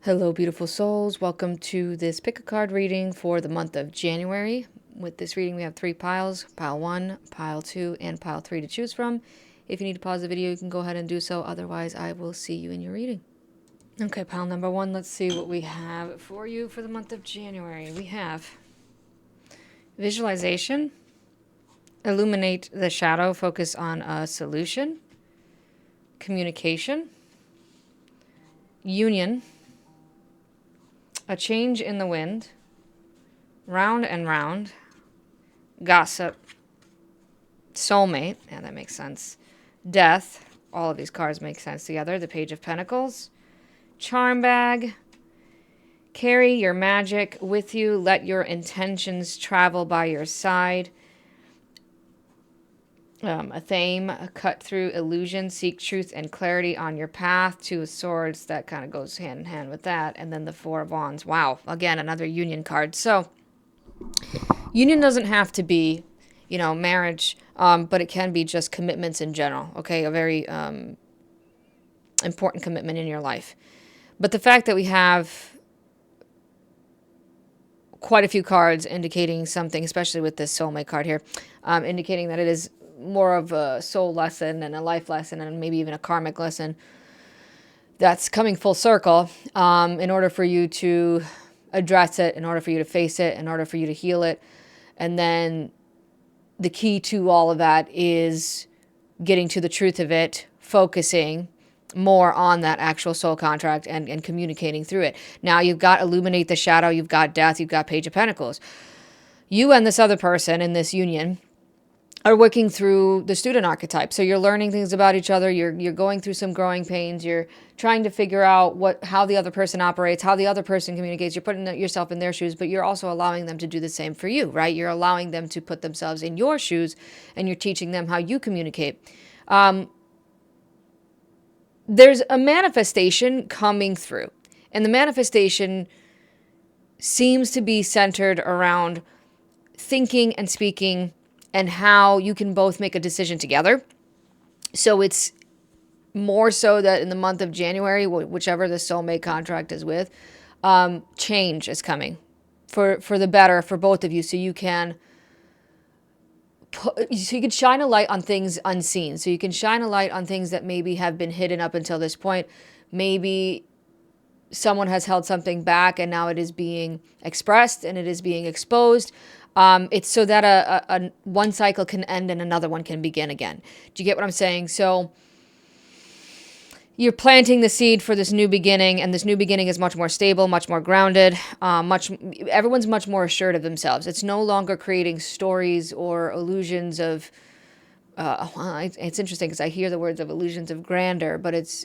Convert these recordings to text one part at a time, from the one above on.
Hello, beautiful souls. Welcome to this pick a card reading for the month of January. With this reading, we have 3 piles, pile 1, pile 2, and pile 3 to choose from. If you need to pause the video, you can go ahead and do so. Otherwise, I will see you in your reading. Okay, pile number 1, let's see what we have for you for the month of January. We have visualization, illuminate the shadow, focus on a solution, communication, union, a change in the wind, round and round, gossip, soulmate, yeah, that makes sense, death, all of these cards make sense together, the Page of Pentacles, charm bag, carry your magic with you, let your intentions travel by your side, a theme, a cut through illusion, seek truth and clarity on your path, 2 of Swords, that kind of goes hand in hand with that, and then the 4 of Wands. Wow, again, another union card. So union doesn't have to be, marriage, but it can be just commitments in general, okay? A very important commitment in your life. But the fact that we have quite a few cards indicating something, especially with this soulmate card here, indicating that it is more of a soul lesson and a life lesson and maybe even a karmic lesson that's coming full circle, in order for you to address it, in order for you to face it, in order for you to heal it. And then the key to all of that is getting to the truth of it, focusing more on that actual soul contract and communicating through it. Now you've got illuminate the shadow, you've got death, you've got Page of Pentacles. You and this other person in this union are working through the student archetype. So you're learning things about each other. You're going through some growing pains. You're trying to figure out how the other person operates, how the other person communicates. You're putting yourself in their shoes, but you're also allowing them to do the same for you, right? You're allowing them to put themselves in your shoes, and you're teaching them how you communicate. There's a manifestation coming through, and the manifestation seems to be centered around thinking and speaking and how you can both make a decision together. So it's more so that in the month of January, whichever the soulmate contract is with, change is coming for the better for both of you, so you can shine a light on things unseen. So you can shine a light on things that maybe have been hidden up until this point. Maybe someone has held something back and now it is being expressed and it is being exposed. It's so that a one cycle can end and another one can begin again. Do you get what I'm saying? So you're planting the seed for this new beginning, and this new beginning is much more stable, much more grounded, everyone's much more assured of themselves. It's no longer creating stories or illusions of, it's interesting because I hear the words of illusions of grandeur, but it's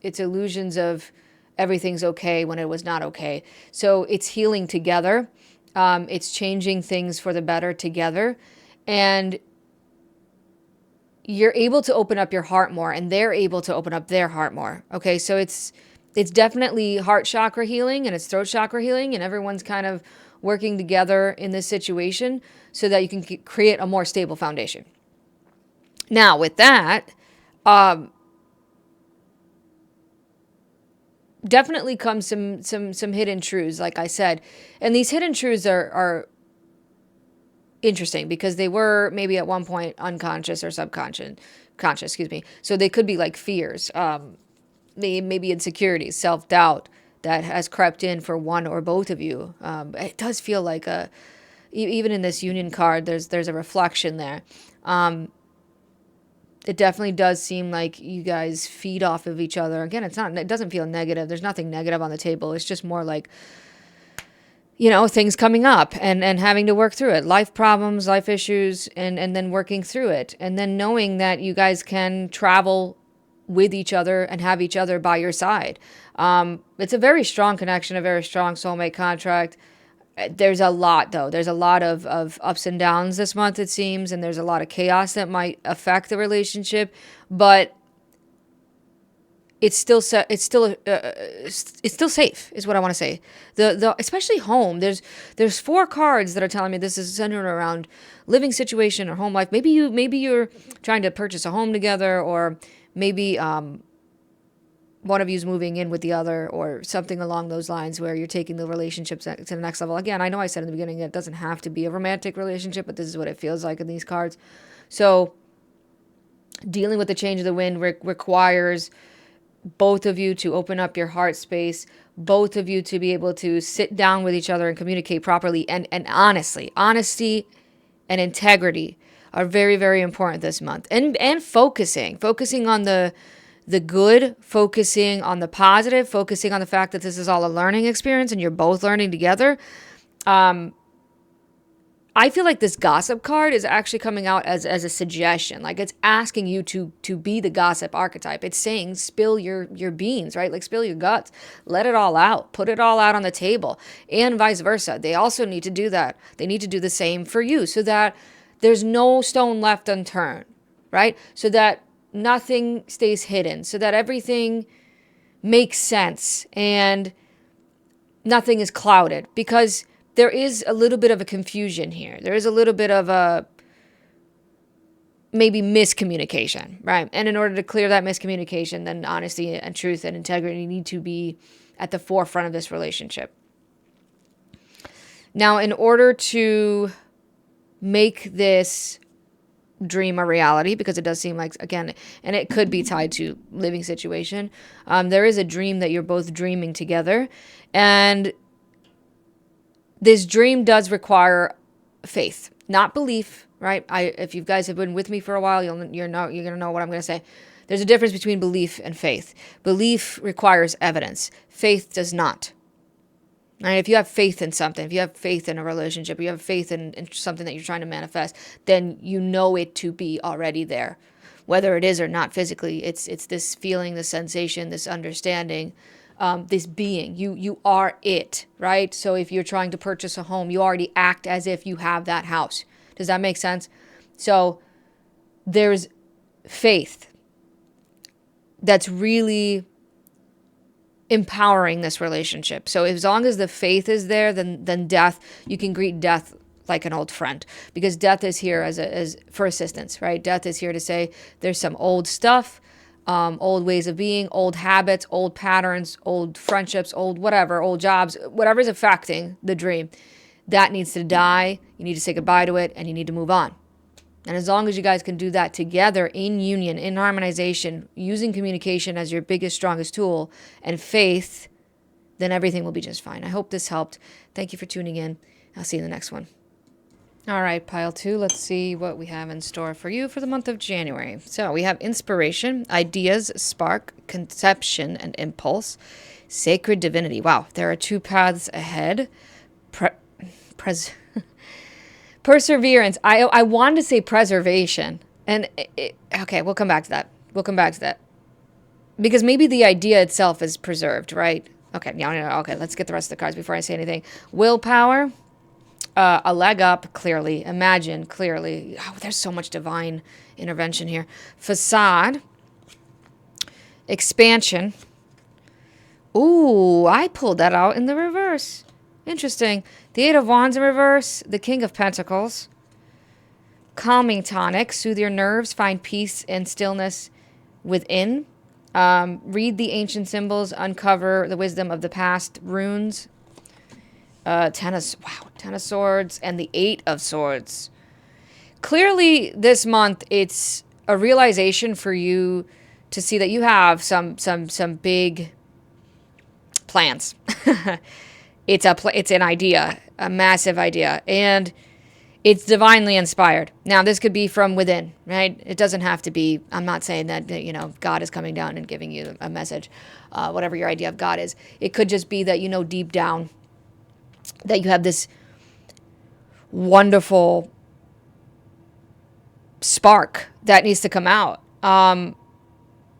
illusions of everything's okay when it was not okay. So it's healing together. It's changing things for the better together. And you're able to open up your heart more, and they're able to open up their heart more. Okay, so it's definitely heart chakra healing and it's throat chakra healing, and everyone's kind of working together in this situation so that you can create a more stable foundation. Now, with that, definitely comes some hidden truths, like I said, and these hidden truths are interesting because they were maybe at one point unconscious or conscious, excuse me. So they could be like fears, maybe insecurities, self-doubt that has crept in for one or both of you. It does feel like even in this union card, there's a reflection there. It definitely does seem like you guys feed off of each other. Again, it doesn't feel negative. There's nothing negative on the table. It's just more like, things coming up and having to work through it, life problems, life issues, and then working through it. And then knowing that you guys can travel with each other and have each other by your side. It's a very strong connection, a very strong soulmate contract. There's a lot, though. There's a lot of ups and downs this month, it seems, and there's a lot of chaos that might affect the relationship. But it's still safe, is what I want to say. The especially home. There's 4 cards that are telling me this is centered around living situation or home life. Maybe you're trying to purchase a home together, or maybe one of you's moving in with the other, or something along those lines, where you're taking the relationships to the next level. Again, I know I said in the beginning it doesn't have to be a romantic relationship, but this is what it feels like in these cards. So dealing with the change of the wind requires both of you to open up your heart space, both of you to be able to sit down with each other and communicate properly, and honestly. Honesty and integrity are very, very important this month. And focusing on the good, focusing on the positive, focusing on the fact that this is all a learning experience and you're both learning together. I feel like this gossip card is actually coming out as a suggestion. Like, it's asking you to be the gossip archetype. It's saying spill your beans, right? Like, spill your guts. Let it all out. Put it all out on the table. And vice versa. They also need to do that. They need to do the same for you, so that there's no stone left unturned, right? So that nothing stays hidden, so that everything makes sense and nothing is clouded. Because there is a little bit of a confusion here. There is a little bit of a maybe miscommunication, right? And in order to clear that miscommunication, then honesty and truth and integrity need to be at the forefront of this relationship. Now, in order to make this dream a reality, because it does seem like, again, and it could be tied to living situation, there is a dream that you're both dreaming together, and this dream does require faith, not belief, right? If you guys have been with me for a while, you're gonna know what I'm gonna say. There's a difference between belief and faith. Belief requires evidence. Faith does not. And if you have faith in something, if you have faith in a relationship, you have faith in something that you're trying to manifest, then you know it to be already there. Whether it is or not physically, it's this feeling, this sensation, this understanding, this being. You are it, right? So if you're trying to purchase a home, you already act as if you have that house. Does that make sense? So there's faith that's really empowering this relationship. So as long as the faith is there, then death, you can greet death like an old friend, because death is here as for assistance, right? Death is here to say there's some old stuff, old ways of being, old habits, old patterns, old friendships, old whatever, old jobs, whatever is affecting the dream, that needs to die. You need to say goodbye to it, and you need to move on. And as long as you guys can do that together in union, in harmonization, using communication as your biggest, strongest tool, and faith, then everything will be just fine. I hope this helped. Thank you for tuning in. I'll see you in the next one. All right, pile 2, let's see what we have in store for you for the month of January. So we have inspiration, ideas, spark, conception, and impulse, sacred divinity. Wow, there are 2 paths ahead. Perseverance. I wanted to say preservation. And okay, we'll come back to that. Because maybe the idea itself is preserved, right? Okay, okay, let's get the rest of the cards before I say anything. Willpower. A leg up, clearly. Imagine, clearly. Oh, there's so much divine intervention here. Facade. Expansion. Ooh, I pulled that out in the reverse. Interesting. The 8 of Wands in reverse. The King of Pentacles. Calming tonic. Soothe your nerves. Find peace and stillness within. Read the ancient symbols. Uncover the wisdom of the past. Runes. Ten of Swords, and the 8 of Swords. Clearly, this month, it's a realization for you to see that you have some big plans. It's an idea, a massive idea, and it's divinely inspired. Now, this could be from within, right? It doesn't have to be. I'm not saying that God is coming down and giving you a message, whatever your idea of God is. It could just be that deep down that you have this wonderful spark that needs to come out. But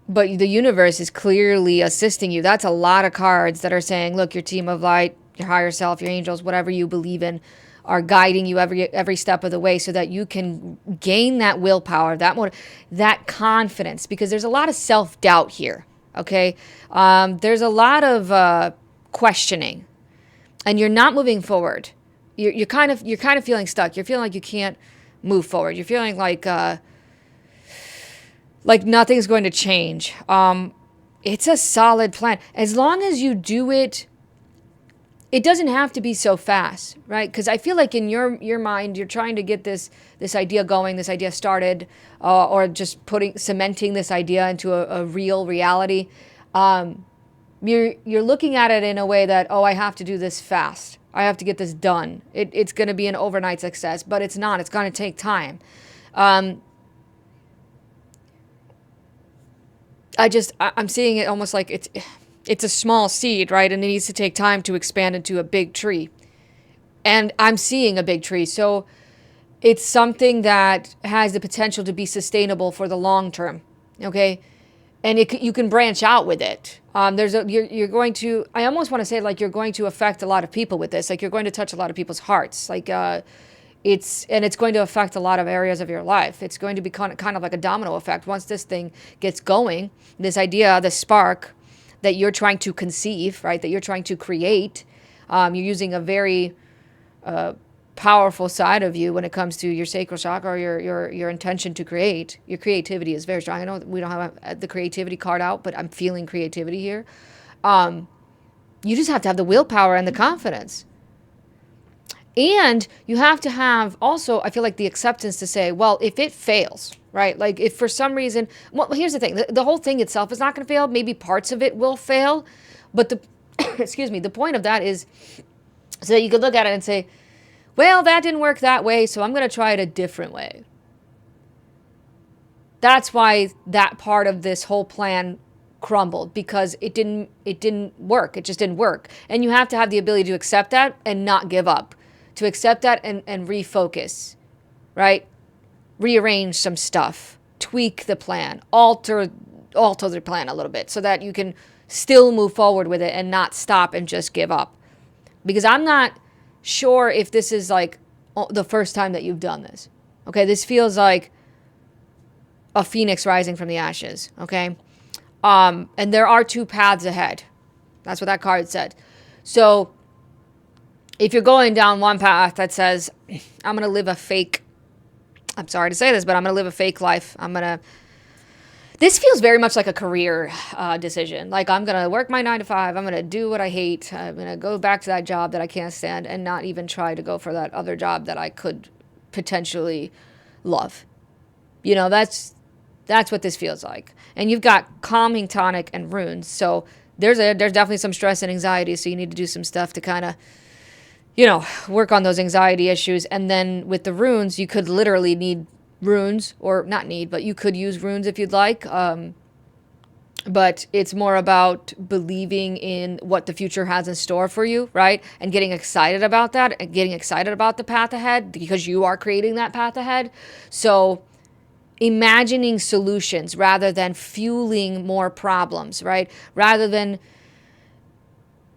the universe is clearly assisting you. That's a lot of cards that are saying, look, your team of light, your higher self, your angels, whatever you believe in, are guiding you every step of the way, so that you can gain that willpower, that confidence, because there's a lot of self-doubt here, okay? There's a lot of questioning. And you're not moving forward. You're kind of feeling stuck. You're feeling like you can't move forward. You're feeling like nothing's going to change. it's a solid plan. As long as you do it, it doesn't have to be so fast, right? Because I feel like in your mind, you're trying to get this idea going, this idea started, or just cementing this idea into a real reality. You're looking at it in a way that, oh, I have to do this fast. I have to get this done. It's going to be an overnight success, but it's not. It's going to take time. I'm seeing it almost like it's a small seed, right? And it needs to take time to expand into a big tree. And I'm seeing a big tree. So it's something that has the potential to be sustainable for the long term. Okay. And you can branch out with it. You're going to, I almost want to say like you're going to affect a lot of people with this. Like you're going to touch a lot of people's hearts. Like, it's going to affect a lot of areas of your life. It's going to be kind of like a domino effect. Once this thing gets going, this idea, this spark that you're trying to conceive, right, that you're trying to create, you're using a very powerful side of you when it comes to your sacral chakra or your intention to create. Your creativity is very strong. I know we don't have the creativity card out, but I'm feeling creativity here. You just have to have the willpower and the confidence. And you have to have also, I feel like, the acceptance to say, well, if it fails, right? Like if for some reason, well, here's the thing. The whole thing itself is not going to fail. Maybe parts of it will fail. But the point of that is so that you could look at it and say, well, that didn't work that way, so I'm going to try it a different way. That's why that part of this whole plan crumbled, because it didn't work. It just didn't work. And you have to have the ability to accept that and not give up. To accept that and refocus, right? Rearrange some stuff, tweak the plan, alter the plan a little bit so that you can still move forward with it and not stop and just give up. Because I'm not sure if this is like the first time that you've done this. Okay, this feels like a phoenix rising from the ashes, okay? And there are two paths ahead. That's what that card said. So if you're going down one path that says, I'm going to live a fake, I'm sorry to say this, but I'm going to live a fake life. This feels very much like a career decision. Like I'm going to work my 9 to 5. I'm going to do what I hate. I'm going to go back to that job that I can't stand and not even try to go for that other job that I could potentially love. You know, that's what this feels like. And you've got calming tonic and runes. So there's definitely some stress and anxiety. So you need to do some stuff to kind of, work on those anxiety issues. And then with the runes, you could literally need runes, or not need, but you could use runes if you'd like. But it's more about believing in what the future has in store for you, right? And getting excited about that and getting excited about the path ahead because you are creating that path ahead. So imagining solutions rather than fueling more problems, right? Rather than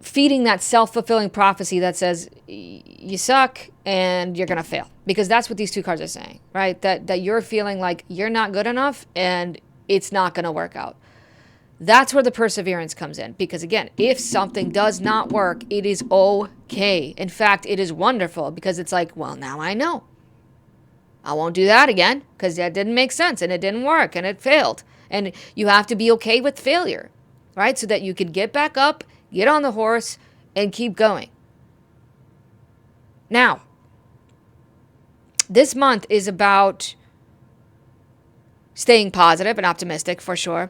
feeding that self-fulfilling prophecy that says you suck and you're going to fail, because that's what these two cards are saying, right? That you're feeling like you're not good enough and it's not going to work out. That's where the perseverance comes in, because again, if something does not work, it is okay. In fact, it is wonderful, because it's like, well, now I know. I won't do that again because that didn't make sense and it didn't work and it failed. And you have to be okay with failure, right? So that you can get back up, get on the horse, and keep going. Now, this month is about staying positive and optimistic for sure.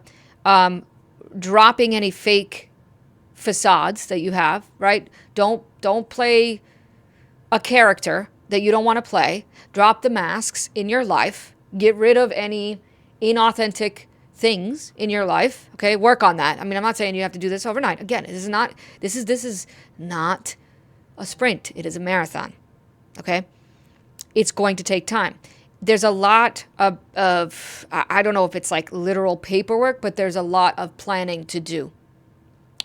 Dropping any fake facades that you have, right? Don't play a character that you don't want to play. Drop the masks in your life. Get rid of any inauthentic things in your life. Okay, work on that. I mean, I'm not saying you have to do this overnight. Again, this is not a sprint. It is a marathon. Okay, it's going to take time. There's a lot of I don't know if it's like literal paperwork, but there's a lot of planning to do.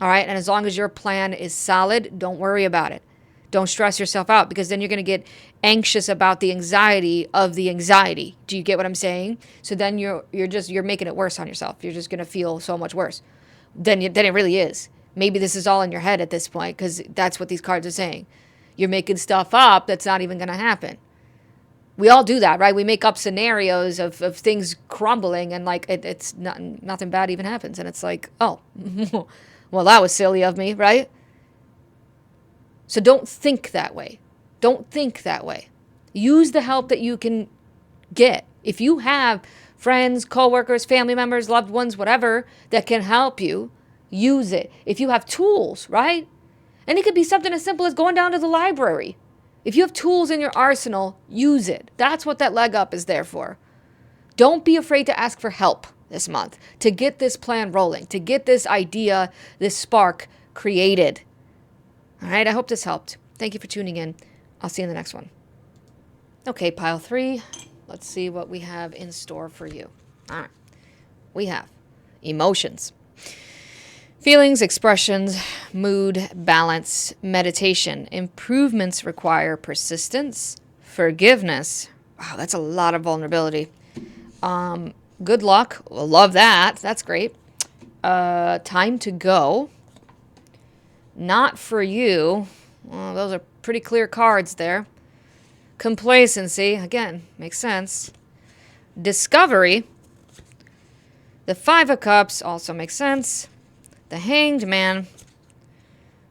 All right, and as long as your plan is solid, don't worry about it. Don't stress yourself out, because then you're going to get anxious about the anxiety of the anxiety. Do you get what I'm saying? So then you're making it worse on yourself. You're just going to feel so much worse than it really is. Maybe this is all in your head at this point, because that's what these cards are saying. You're making stuff up that's not even going to happen. We all do that, right? We make up scenarios of things crumbling and like it's not, nothing bad even happens. And it's like, oh, well, that was silly of me, right? So don't think that way. Don't think that way. Use the help that you can get. If you have friends, coworkers, family members, loved ones, whatever, that can help you, use it. If you have tools, right? And it could be something as simple as going down to the library. If you have tools in your arsenal, use it. That's what that leg up is there for. Don't be afraid to ask for help this month, to get this plan rolling, to get this idea, this spark created. All right, I hope this helped. Thank you for tuning in. I'll see you in the next one. Okay, pile 3. Let's see what we have in store for you. All right. We have emotions, feelings, expressions, mood, balance, meditation. Improvements require persistence, forgiveness. Wow, that's a lot of vulnerability. Good luck. We'll love that. That's great. Time to go. Not for you. Well, those are pretty clear cards there. Complacency, again, makes sense. Discovery. The 5 of Cups also makes sense. The Hanged Man.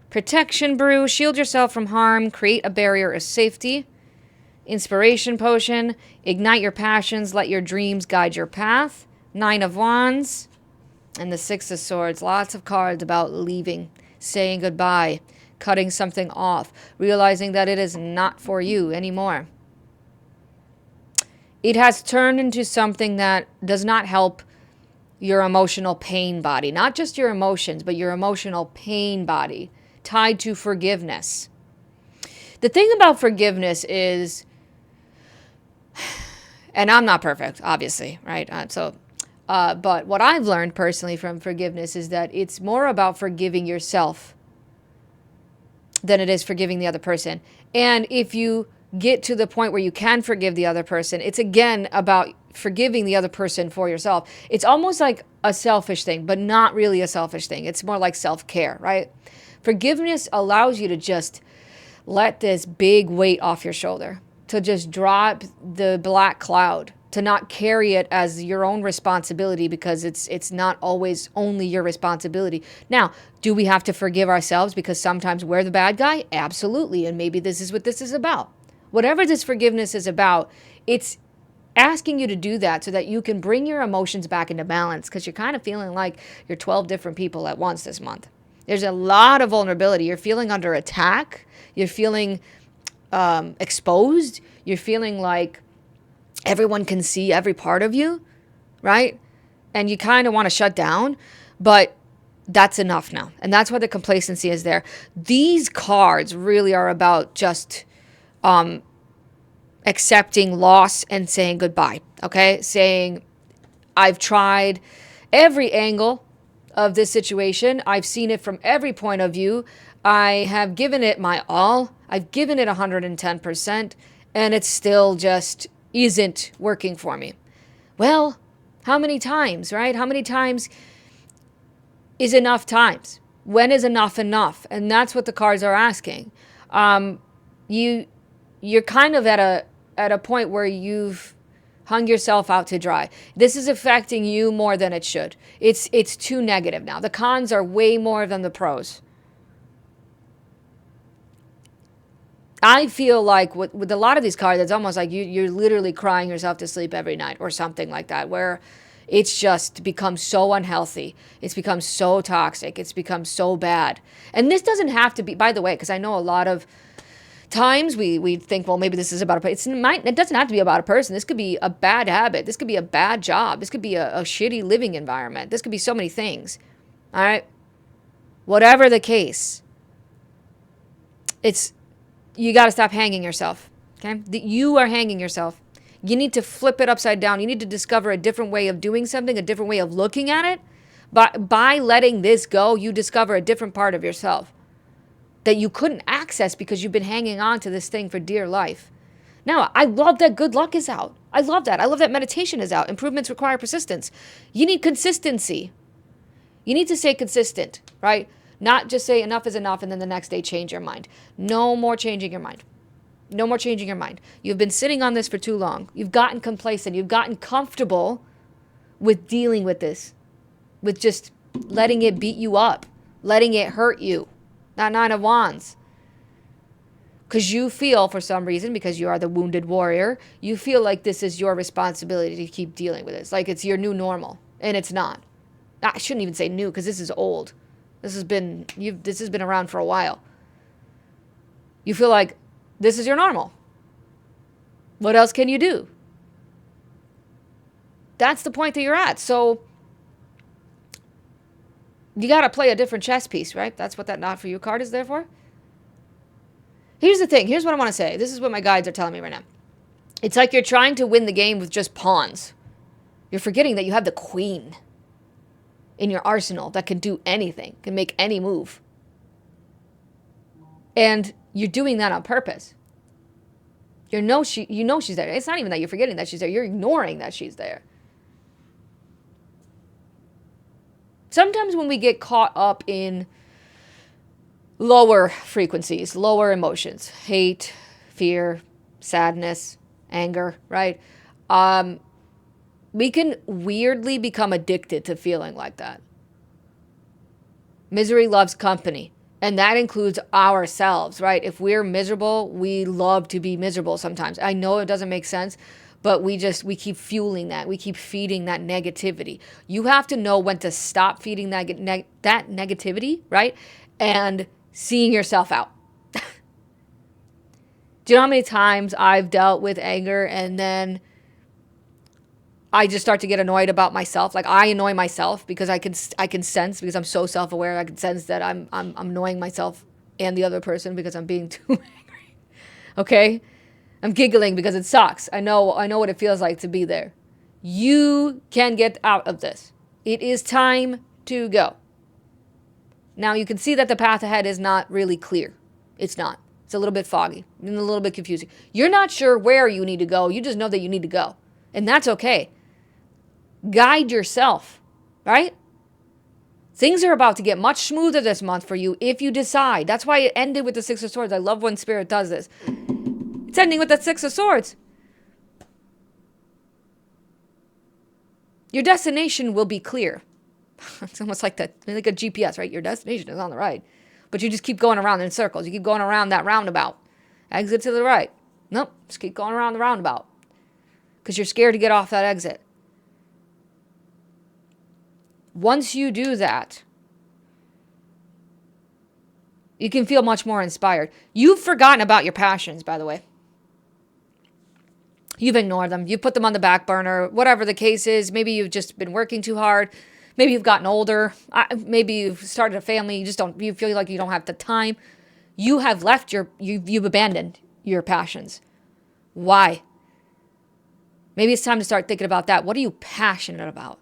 Protection Brew. Shield yourself from harm. Create a barrier of safety. Inspiration Potion. Ignite your passions. Let your dreams guide your path. 9 of Wands. And the 6 of Swords. Lots of cards about leaving. Saying goodbye. Cutting something off. Realizing that it is not for you anymore. It has turned into something that does not help your emotional pain body. Not just your emotions, but your emotional pain body. Tied to forgiveness. The thing about forgiveness is, and I'm not perfect, obviously, right? But what I've learned personally from forgiveness is that it's more about forgiving yourself than it is forgiving the other person. And if you get to the point where you can forgive the other person, it's again about forgiving the other person for yourself. It's almost like a selfish thing, but not really a selfish thing. It's more like self-care, right? Forgiveness allows you to just let this big weight off your shoulder, to just drop the black cloud, to not carry it as your own responsibility, because it's not always only your responsibility. Now, do we have to forgive ourselves because sometimes we're the bad guy? Absolutely. And maybe this is what this is about. Whatever this forgiveness is about, it's asking you to do that so that you can bring your emotions back into balance, because you're kind of feeling like you're 12 different people at once this month. There's a lot of vulnerability. You're feeling under attack. You're feeling exposed. You're feeling like everyone can see every part of you, right? And you kind of want to shut down, but that's enough now. And that's why the complacency is there. These cards really are about just accepting loss and saying goodbye, okay? Saying, I've tried every angle of this situation. I've seen it from every point of view. I have given it my all. I've given it 110%, and it still just isn't working for me. Well, how many times, right? How many times is enough times? When is enough enough? And that's what the cards are asking. You're kind of at a point where you've hung yourself out to dry. This is affecting you more than it should. It's too negative now. The cons are way more than the pros. I feel like with a lot of these cards, it's almost like you're literally crying yourself to sleep every night or something like that, where it's just become so unhealthy. It's become so toxic. It's become so bad. And this doesn't have to be, by the way, because I know a lot of times we think, well, maybe this is about a person. It doesn't have to be about a person. This could be a bad habit. This could be a bad job. This could be a shitty living environment. This could be so many things. All right? Whatever the case, you got to stop hanging yourself, okay? You are hanging yourself. You need to flip it upside down. You need to discover a different way of doing something, a different way of looking at it. By letting this go, you discover a different part of yourself that you couldn't access because you've been hanging on to this thing for dear life. Now, I love that good luck is out. I love that. I love that meditation is out. Improvements require persistence. You need consistency. You need to stay consistent, right? Not just say enough is enough and then the next day change your mind. No more changing your mind. No more changing your mind. You've been sitting on this for too long. You've gotten complacent. You've gotten comfortable with dealing with this, with just letting it beat you up, letting it hurt you. That Nine of Wands. Because you feel, for some reason, because you are the wounded warrior, you feel like this is your responsibility to keep dealing with this. Like it's your new normal. And it's not. I shouldn't even say new, because this is old. This has been around for a while. You feel like this is your normal. What else can you do? That's the point that you're at. So you got to play a different chess piece, right? That's what that Not For You card is there for. Here's the thing. Here's what I want to say. This is what my guides are telling me right now. It's like you're trying to win the game with just pawns. You're forgetting that you have the queen in your arsenal that can do anything, can make any move. And you're doing that on purpose. You know she's there. It's not even that you're forgetting that she's there. You're ignoring that she's there. Sometimes when we get caught up in lower frequencies, lower emotions, hate, fear, sadness, anger, right? We can weirdly become addicted to feeling like that. Misery loves company. And that includes ourselves, right? If we're miserable, we love to be miserable sometimes. I know it doesn't make sense, but we keep fueling that. We keep feeding that negativity. You have to know when to stop feeding that negativity, right? And seeing yourself out. Do you know how many times I've dealt with anger and then I just start to get annoyed about myself? Like I annoy myself because I can sense, because I'm so self-aware, I can sense that I'm annoying myself and the other person because I'm being too angry. Okay? I'm giggling because it sucks. I know what it feels like to be there. You can get out of this. It is time to go. Now you can see that the path ahead is not really clear. It's not. It's a little bit foggy and a little bit confusing. You're not sure where you need to go. You just know that you need to go. And that's okay. Guide yourself, right? Things are about to get much smoother this month for you if you decide. That's why it ended with the Six of Swords. I love when Spirit does this. It's ending with the Six of Swords. Your destination will be clear. It's almost like a GPS, right? Your destination is on the right. But you just keep going around in circles. You keep going around that roundabout. Exit to the right. Nope, just keep going around the roundabout. Because you're scared to get off that exit. Once you do that, you can feel much more inspired. You've forgotten about your passions, by the way. You've ignored them. You put them on the back burner. Whatever the case is, maybe you've just been working too hard. Maybe you've gotten older. Maybe you've started a family. You feel like you don't have the time. You have left you've abandoned your passions. Why? Maybe it's time to start thinking about that. What are you passionate about?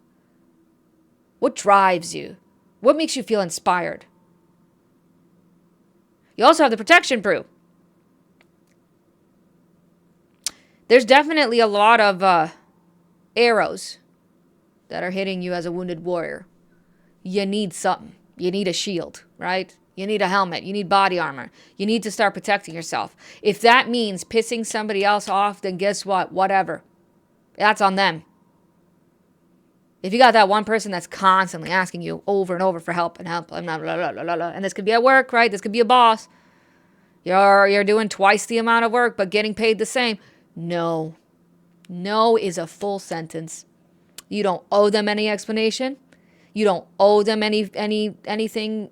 What drives you? What makes you feel inspired? You also have the protection brew. There's definitely a lot of arrows that are hitting you as a wounded warrior. You need something. You need a shield, right? You need a helmet. You need body armor. You need to start protecting yourself. If that means pissing somebody else off, then guess what? Whatever. That's on them. If you got that one person that's constantly asking you over and over for help and help, and this could be at work, right? This could be a boss. You're doing twice the amount of work, but getting paid the same. No. No is a full sentence. You don't owe them any explanation. You don't owe them anything,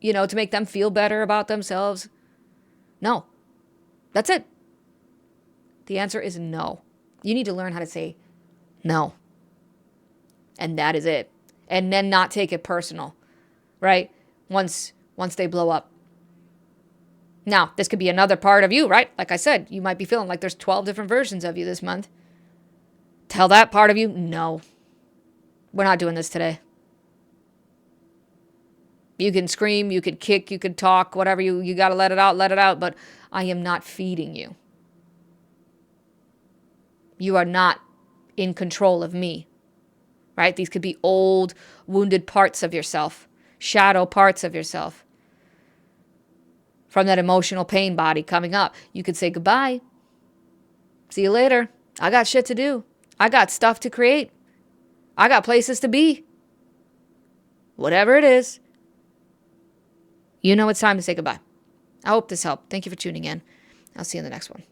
to make them feel better about themselves. No. That's it. The answer is no. You need to learn how to say no. And that is it. And then not take it personal, right? Once they blow up. Now, this could be another part of you, right? Like I said, you might be feeling like there's 12 different versions of you this month. Tell that part of you, no. We're not doing this today. You can scream, you could kick, you could talk, whatever you got to let it out, but I am not feeding you. You are not in control of me, right? These could be old, wounded parts of yourself, shadow parts of yourself from that emotional pain body coming up. You could say goodbye. See you later. I got shit to do. I got stuff to create. I got places to be. Whatever it is, you know it's time to say goodbye. I hope this helped. Thank you for tuning in. I'll see you in the next one.